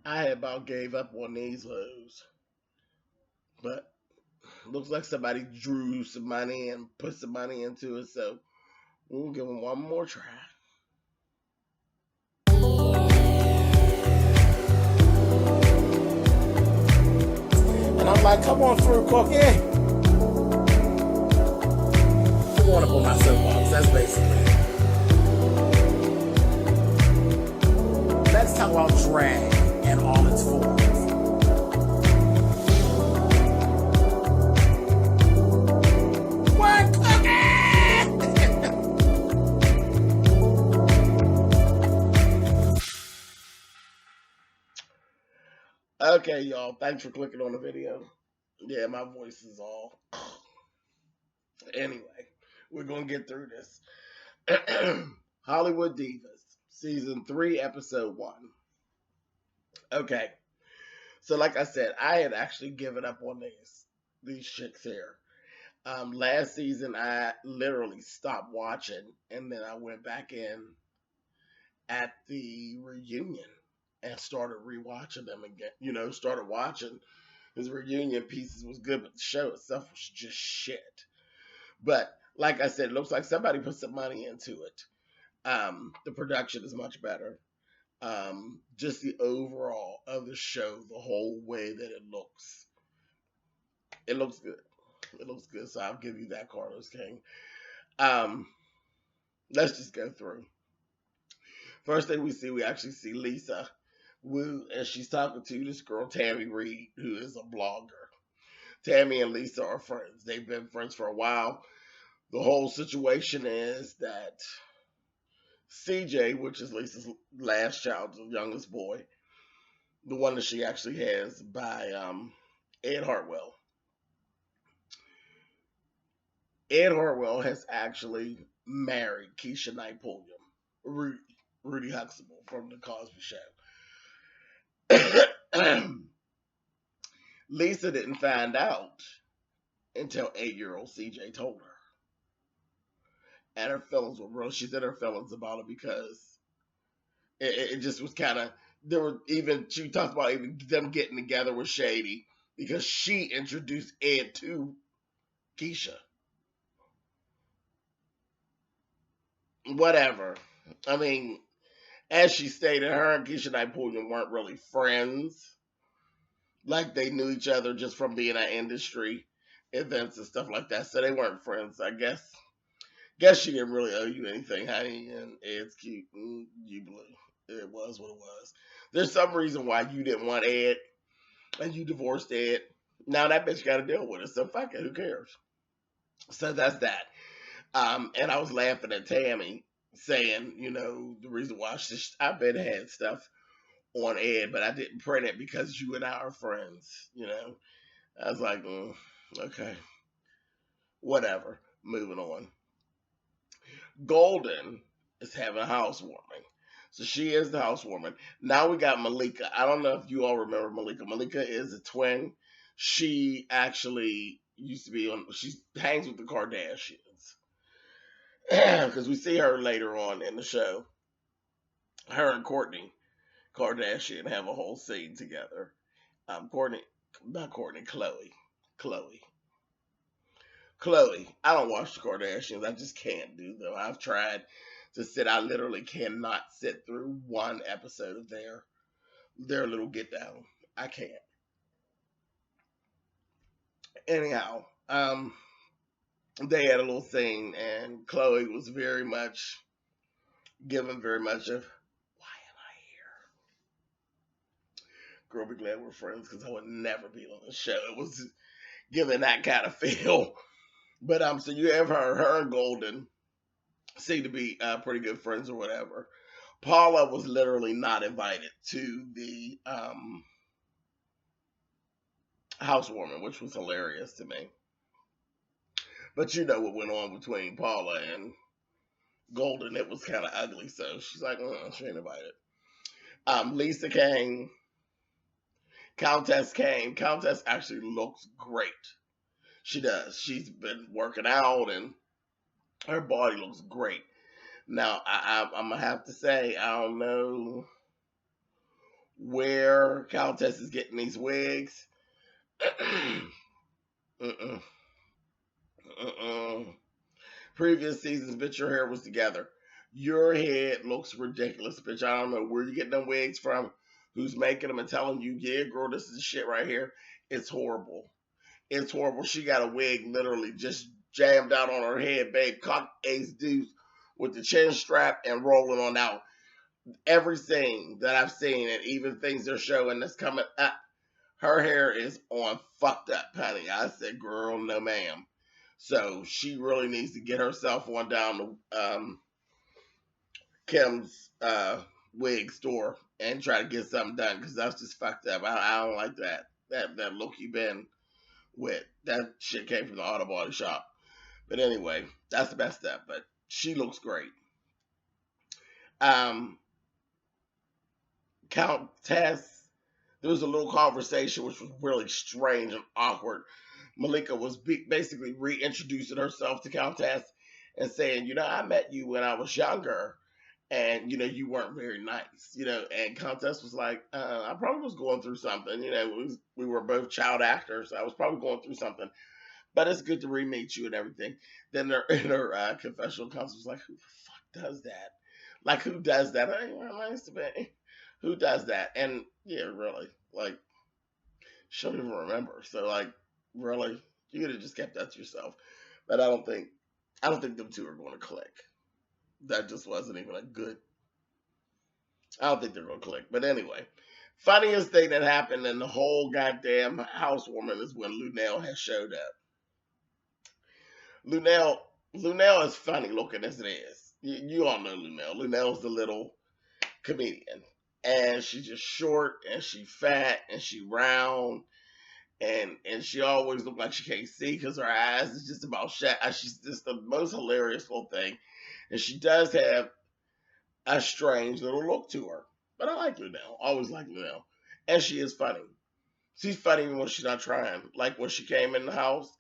I had about gave up on these lows, but looks like somebody drew some money and put some money into it, so we'll give them one more try. And I'm like, come on through, Cookie. Come on up on my soapbox. That's basically it. Let's talk about drag in all its forms. What, Okay, y'all. Thanks for clicking on the video. Yeah, my voice is all. Anyway, we're going to get through this. Hollywood Divas, Season 3, Episode 1. Okay. So, like I said, I had actually given up on these chicks here. Last season, I literally stopped watching, and then I went back in at the reunion and started rewatching them again. Started watching. His reunion pieces was good, but the show itself was just shit. But like I said, it looks like somebody put some money into it. The production is much better. Just the overall of the show, the whole way that it looks good. It looks good, so I'll give you that, Carlos King. Let's just go through. First thing we actually see Lisa Wu, and she's talking to this girl, Tammy Reed, who is a blogger. Tammy and Lisa are friends. They've been friends for a while. The whole situation is that CJ, which is Lisa's last child, the youngest boy, the one that she actually has by Ed Hartwell. Ed Hartwell has actually married Keisha Knight Pulliam, Rudy Huxtable from The Cosby Show. Lisa didn't find out until 8-year-old CJ told her. And her feelings were real. She said her feelings about it because it just was kind of, she talked about even them getting together was shady because she introduced Ed to Keisha. Whatever. I mean, as she stated, her and Keisha Knight Pulliam weren't really friends. Like they knew each other just from being at industry events and stuff like that. So they weren't friends, I guess. Guess she didn't really owe you anything, honey, and Ed's cute. You believe it was what it was. There's some reason why you didn't want Ed, and you divorced Ed. Now that bitch got to deal with it, so fuck it, who cares? So that's that. And I was laughing at Tammy saying, the reason why I've been had stuff on Ed, but I didn't print it because you and I are friends. I was like, okay, whatever. Moving on. Golden is having a housewarming. So she is the housewarming. Now we got Malika. I don't know if you all remember Malika. Malika is a twin. She actually used to be she hangs with the Kardashians. Because we see her later on in the show. Her and Kourtney Kardashian have a whole scene together. Chloe. I don't watch the Kardashians. I just can't do them. I've tried to sit. I literally cannot sit through one episode of their little get down. I can't. Anyhow, they had a little thing, and Chloe was very much given very much of, why am I here? Girl, be glad we're friends because I would never be on the show. It was giving that kind of feel. But so you have her and Golden seem to be pretty good friends or whatever. Paula was literally not invited to the housewarming, which was hilarious to me. But you know what went on between Paula and Golden. It was kind of ugly, so she's like, she ain't invited. Lisa came. Countess came. Countess actually looks great. She does. She's been working out, and her body looks great. Now, I'm going to have to say, I don't know where Countess is getting these wigs. Mm-mm. Mm-mm. Previous seasons, bitch, your hair was together. Your head looks ridiculous, bitch. I don't know where you get them wigs from, who's making them and telling you, yeah, girl, this is the shit right here. It's horrible. It's horrible. She got a wig literally just jammed out on her head, babe. Cock ace deuce with the chin strap and rolling on out. Everything that I've seen and even things they're showing that's coming up, her hair is on fucked up, honey. I said, girl, no ma'am. So she really needs to get herself on down to Kim's wig store and try to get something done because that's just fucked up. I don't like that. That look you been with. That shit came from the auto body shop. But anyway, that's the best step. But she looks great. Um, Countess, there was a little conversation which was really strange and awkward. Malika was basically reintroducing herself to Countess and saying, I met you when I was younger and, you weren't very nice, and Countess was like, I probably was going through something, we were both child actors. So I was probably going through something, but it's good to re-meet you and everything. Then in her confessional, Countess was like, who the fuck does that? Like, who does that? I ain't nice to me. Who does that? And yeah, really, like, she don't even remember. So like, really, you could have just kept that to yourself. But I don't think them two are going to click. That just wasn't even a good. I don't think they're going to click. But anyway, funniest thing that happened in the whole goddamn housewarming is when Lunell has showed up. Lunell, Lunell is funny looking as it is. You all know Lunell. Lunell's the little comedian, and she's just short and she fat and she round and she always looked like she can't see because her eyes is just about shut. She's just the most hilarious little thing, and she does have a strange little look to her. But I like Lunell, always like Lunell, and she is funny. She's funny when she's not trying. Like when she came in the house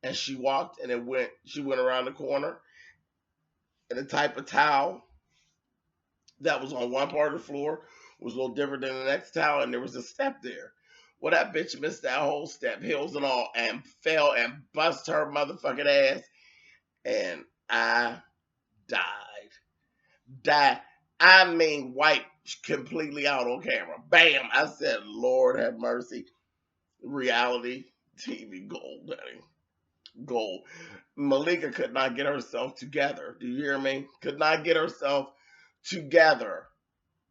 and she walked and she went around the corner, and the type of towel that was on one part of the floor was a little different than the next towel, and there was a step there. Well, that bitch missed that whole step, heels and all, and fell and bust her motherfucking ass, and I died. Died. I mean, wiped completely out on camera. Bam! I said, Lord have mercy. Reality TV gold, honey. Gold. Malika could not get herself together. Do you hear me? Could not get herself together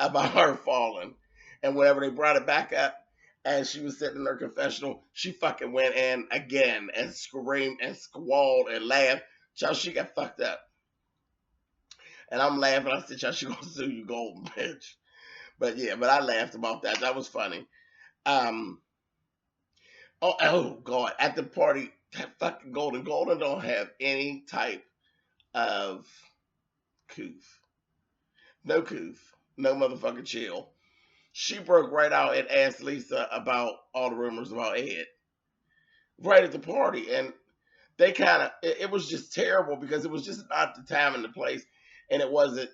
about her falling. And whenever they brought it back up and she was sitting in her confessional, she fucking went in again and screamed and squalled and laughed. Child, she got fucked up. And I'm laughing. I said, child, she gonna sue you golden, bitch. But yeah, but I laughed about that. That was funny. Um, oh God, at the party, that fucking Golden don't have any type of coof. No coof. No motherfucking chill. She broke right out and asked Lisa about all the rumors about Ed right at the party. And they kind of, it was just terrible because it was just not the time and the place. And it wasn't,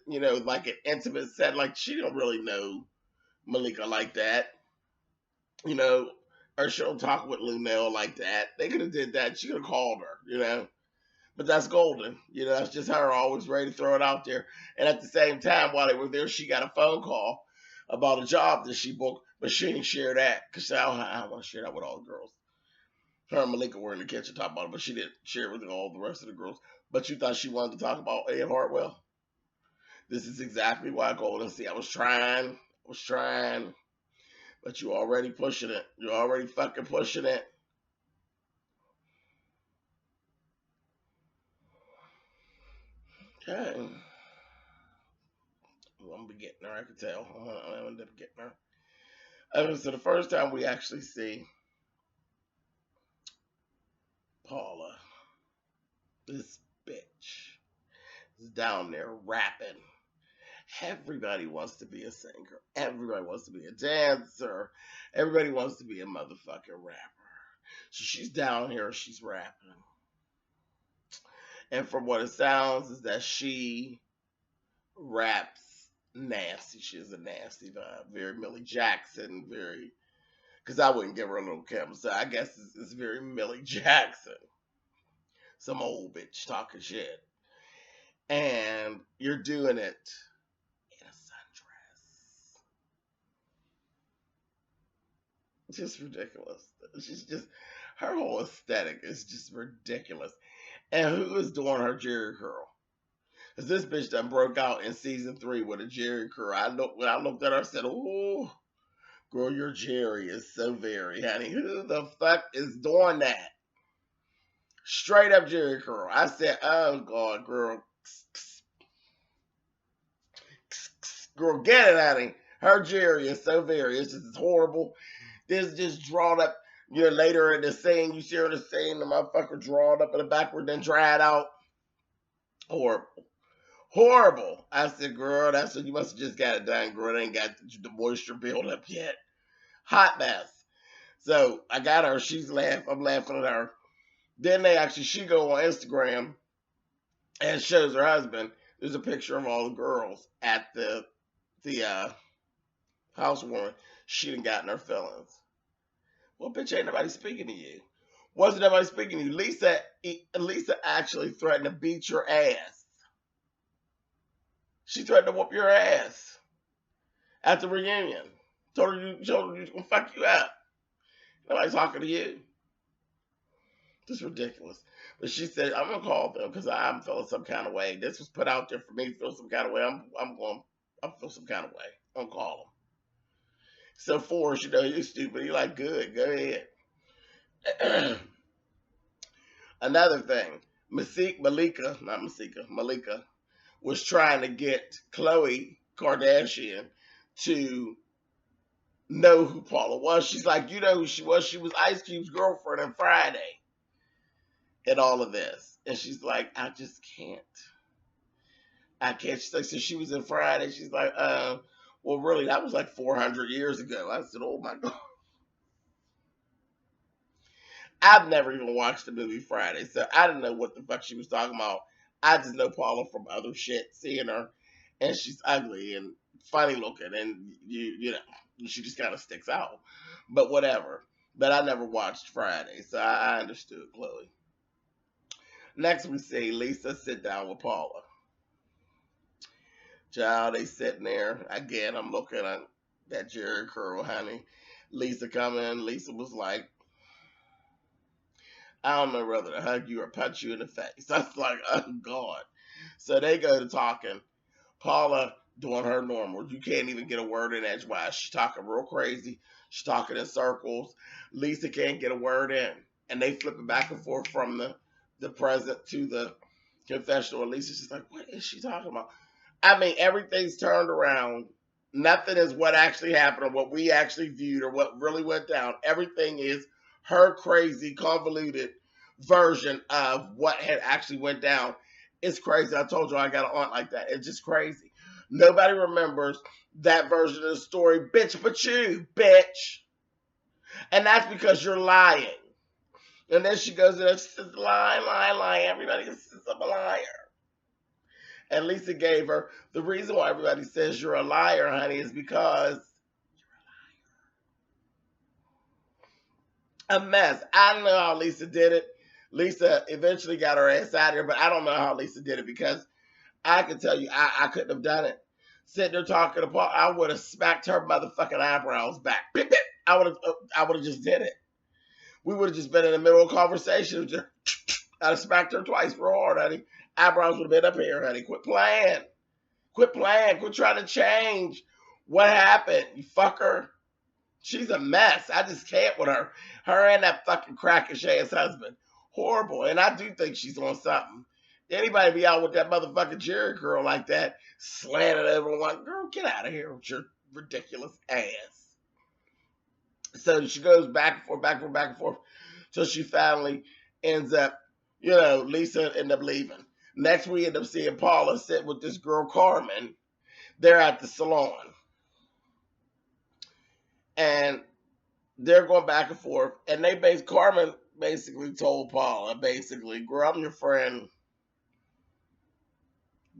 like an intimate set. Like, she don't really know Malika like that, you know, or she'll talk with Lunell like that. They could have did that. She could have called her. But that's golden. That's just her always ready to throw it out there. And at the same time, while they were there, she got a phone call about a job that she booked, but she didn't share that because I don't want to share that with all the girls. Her and Malika were in the kitchen talking about it, but she didn't share it with all the rest of the girls. But you thought she wanted to talk about Ed Hartwell? This is exactly why Golden. See, I was trying, but you already pushing it. You're already fucking pushing it. Okay. Well, I'm gonna be getting her, I can tell. I'm gonna end up getting her. So the first time we actually see Paula, this bitch, is down there rapping. Everybody wants to be a singer. Everybody wants to be a dancer. Everybody wants to be a motherfucking rapper. So she's down here, she's rapping. And from what it sounds is that she raps nasty. She has a nasty vibe. Very Millie Jackson, very Because I wouldn't give her a little Kim. So I guess it's very Millie Jackson. Some old bitch talking shit. And you're doing it in a sundress. Just ridiculous. She's just, her whole aesthetic is just ridiculous. And who is doing her Jerry curl? Because this bitch done broke out in season 3 with a Jerry curl. When I looked at her, I said, "Oh, girl, your Jerry is so very, honey. Who the fuck is doing that?" Straight up Jerry curl. I said, "Oh, God, girl. Girl, get it, honey. Her Jerry is so very. It's just horrible. This just drawn up. Later in the scene, you see her in the scene, the motherfucker drawn up in the backward, then dried out. Horrible. Horrible. I said, girl, that's what you must have just got it done, girl. It ain't got the moisture build up yet. Hot mess. So I got her. She's laughing. I'm laughing at her. Then she go on Instagram and shows her husband. There's a picture of all the girls at the housewarming. She done got in her feelings. Well, bitch, ain't nobody speaking to you. Wasn't nobody speaking to you. Lisa actually threatened to beat your ass. She threatened to whoop your ass at the reunion. Told her you gonna fuck you up. Nobody's talking to you. Just ridiculous. But she said, I'm gonna call them because I'm feeling some kind of way. This was put out there for me to feel some kind of way. I'm feel some kind of way. I'm gonna call them. So Forrest, you're stupid. You're like, good, go ahead. Another thing, Malika was trying to get Khloe Kardashian to know who Paula was. She's like, you know who she was? She was Ice Cube's girlfriend on Friday and all of this. And she's like, I just can't. She's like, so she was in Friday. She's like, well, really, that was like 400 years ago. I said, oh my God. I've never even watched the movie Friday, so I didn't know what the fuck she was talking about. I just know Paula from other shit, seeing her, and she's ugly and funny looking, and she just kind of sticks out. But whatever. But I never watched Friday, so I understood Chloe. Next, we see Lisa sit down with Paula. Child, they sitting there. Again, I'm looking at that Jerry curl, honey. Lisa come in. Lisa was like, I don't know whether to hug you or punch you in the face. I was like, oh, God. So they go to talking. Paula doing her normal. You can't even get a word in edgewise. She's talking real crazy. She's talking in circles. Lisa can't get a word in. And they flip it back and forth from the present to the confessional. And Lisa's just like, what is she talking about? I mean, everything's turned around. Nothing is what actually happened or what we actually viewed or what really went down. Everything is her crazy, convoluted version of what had actually went down. It's crazy. I told you I got an aunt like that. It's just crazy. Nobody remembers that version of the story, bitch, but you, bitch. And that's because you're lying. And then she goes in and she says, lie. Everybody says I'm a liar. And Lisa gave her, the reason why everybody says you're a liar, honey, is because a mess. I don't know how Lisa did it. Lisa eventually got her ass out of here, but I don't know how Lisa did it because I can tell you I couldn't have done it. Sitting there talking to Paul, I would have smacked her motherfucking eyebrows back. I would have just did it. We would have just been in the middle of a conversation. I'd have smacked her twice real hard, honey. Eyebrows would have been up here, honey. Quit playing. Quit trying to change what happened, you fucker. She's a mess. I just can't with her. Her and that fucking crackish ass husband. Horrible. And I do think she's on something. Anybody be out with that motherfucking Jerry girl like that, slanted over one, girl, get out of here with your ridiculous ass. So she goes back and forth, till she finally ends up, Lisa ended up leaving. Next, we end up seeing Paula sit with this girl, Carmen. They're at the salon. And they're going back and forth. And Carmen basically told Paula, girl, I'm your friend.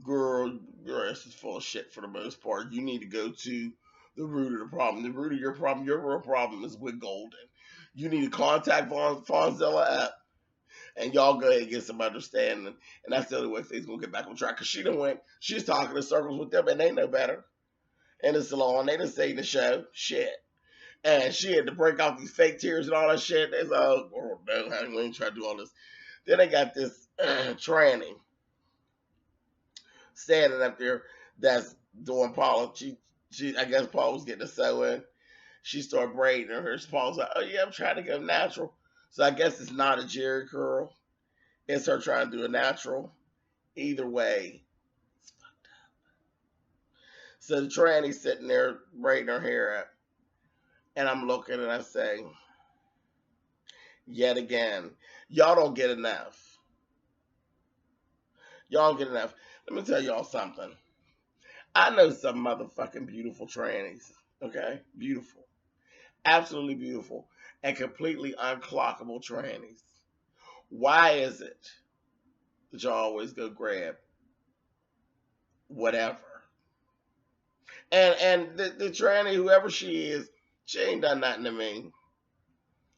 Girl, your ass is full of shit for the most part. You need to go to the root of the problem. The root of your problem, your real problem is with Golden. You need to contact Fonzilla up, and y'all go ahead and get some understanding. And that's the only way things gonna get back on track. Cause she done went, she's talking in circles with them, and they know better. In the salon, they done seen the show. Shit. And she had to break out these fake tears and all that shit. They said, oh no, we ain't trying to do all this. Then they got this tranny standing up there that's doing Paula. She I guess Paula was getting a sew in. She started braiding her. Paula's like, oh yeah, I'm trying to go natural. So I guess it's not a Jerry curl. It's her trying to do a natural. Either way, it's fucked up. So the tranny's sitting there braiding her hair up. And I'm looking and I say, yet again, y'all don't get enough. Y'all don't get enough. Let me tell y'all something. I know some motherfucking beautiful trannies. Okay? Beautiful. Absolutely beautiful. And completely unclockable trannies. Why is it that y'all always go grab whatever? And the tranny, whoever she is, she ain't done nothing to me.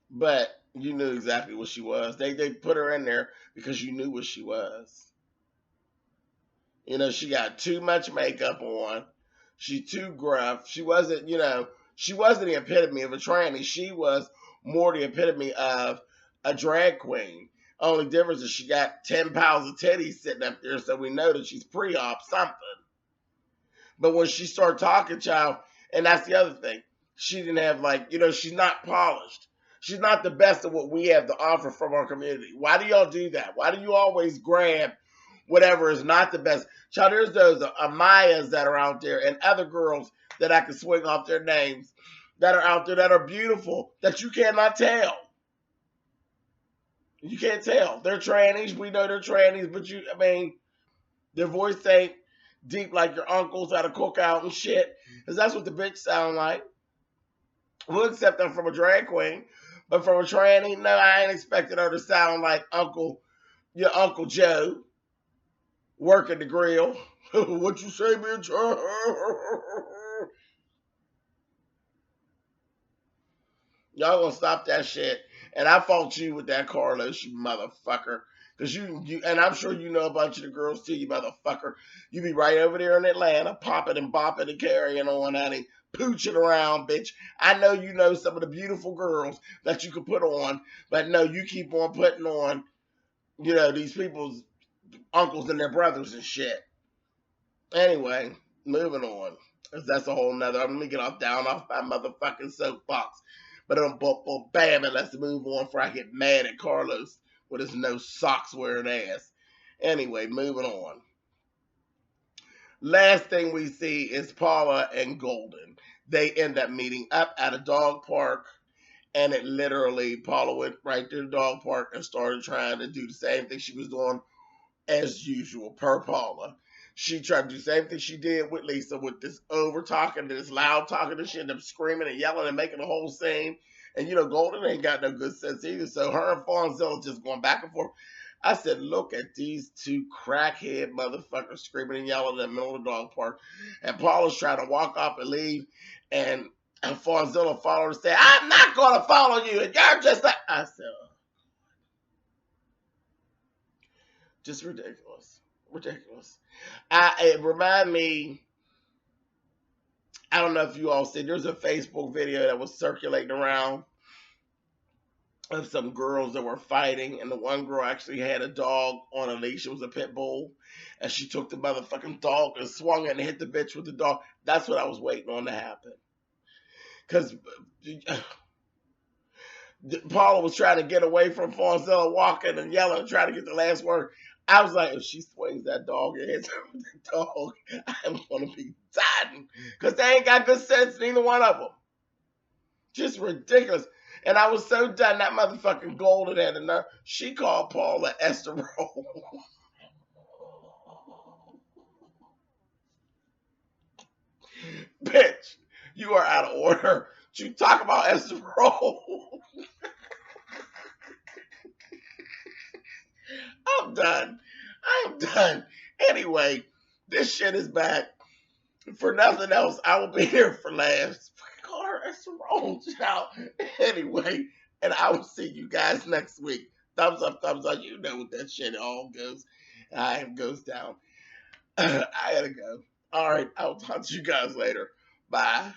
But you knew exactly what she was. They put her in there because you knew what she was. You know, she got too much makeup on. She too gruff. She wasn't, she wasn't the epitome of a tranny. She was more the epitome of a drag queen. Only difference is she got 10 pounds of titties sitting up there, so we know that she's pre-op something. But when she started talking, child, and that's the other thing, she didn't have she's not polished. She's not the best of what we have to offer from our community. Why do y'all do that? Why do you always grab whatever is not the best? Child, there's those Amayas that are out there and other girls that I can swing off their names that are out there that are beautiful that you cannot tell. You can't tell. They're trannies. We know they're trannies, but their voice ain't deep like your uncles at a cookout and shit. Because that's what the bitch sound like. We'll accept them from a drag queen. But from a tranny, no, I ain't expecting her to sound like your Uncle Joe working the grill. What you say, bitch? Y'all gonna stop that shit. And I fault you with that, Carlos, you motherfucker. Because you, and I'm sure you know a bunch of the girls too, you motherfucker. You be right over there in Atlanta, popping and bopping and carrying on, honey. Pooching around, bitch. I know you know some of the beautiful girls that you could put on, but no, you keep on putting on, these people's uncles and their brothers and shit. Anyway, moving on. That's a whole nother. Let me get down off my motherfucking soapbox. But bam, and let's move on before I get mad at Carlos with his no socks wearing ass. Anyway, moving on. Last thing we see is Paula and Golden. They end up meeting up at a dog park, and it literally, Paula went right to the dog park and started trying to do the same thing she was doing as usual, per Paula. She tried to do the same thing she did with Lisa, with this over talking, this loud talking, and she ended up screaming and yelling and making the whole scene. And Golden ain't got no good sense either. So her and Fonzilla just going back and forth. I said, look at these two crackhead motherfuckers screaming and yelling in the middle of the dog park. And Paula's trying to walk off and leave. And Fonzilla followed her and said, I'm not going to follow you. And you're just like, I said, just ridiculous. Ridiculous. It reminded me, I don't know if you all see, there's a Facebook video that was circulating around of some girls that were fighting, and the one girl actually had a dog on a leash. It was a pit bull, and she took the motherfucking dog and swung it and hit the bitch with the dog. That's what I was waiting on to happen. Because Paula was trying to get away from Fonzilla, walking and yelling and trying to get the last word. I was like, if she swings that dog and hits her with the dog, I'm going to be dying. Because they ain't got good sense, neither one of them. Just ridiculous. And I was so done. That motherfucking Golden had enough. She called Paula Esther Roll. Bitch, you are out of order. You talk about Esther Roll. I'm done. I am done. Anyway, this shit is back. For nothing else, I will be here for laughs. Call her extra wrong, child. Anyway, and I will see you guys next week. Thumbs up, thumbs up. You know what that shit all goes. I goes down. I gotta go. All right, I'll talk to you guys later. Bye.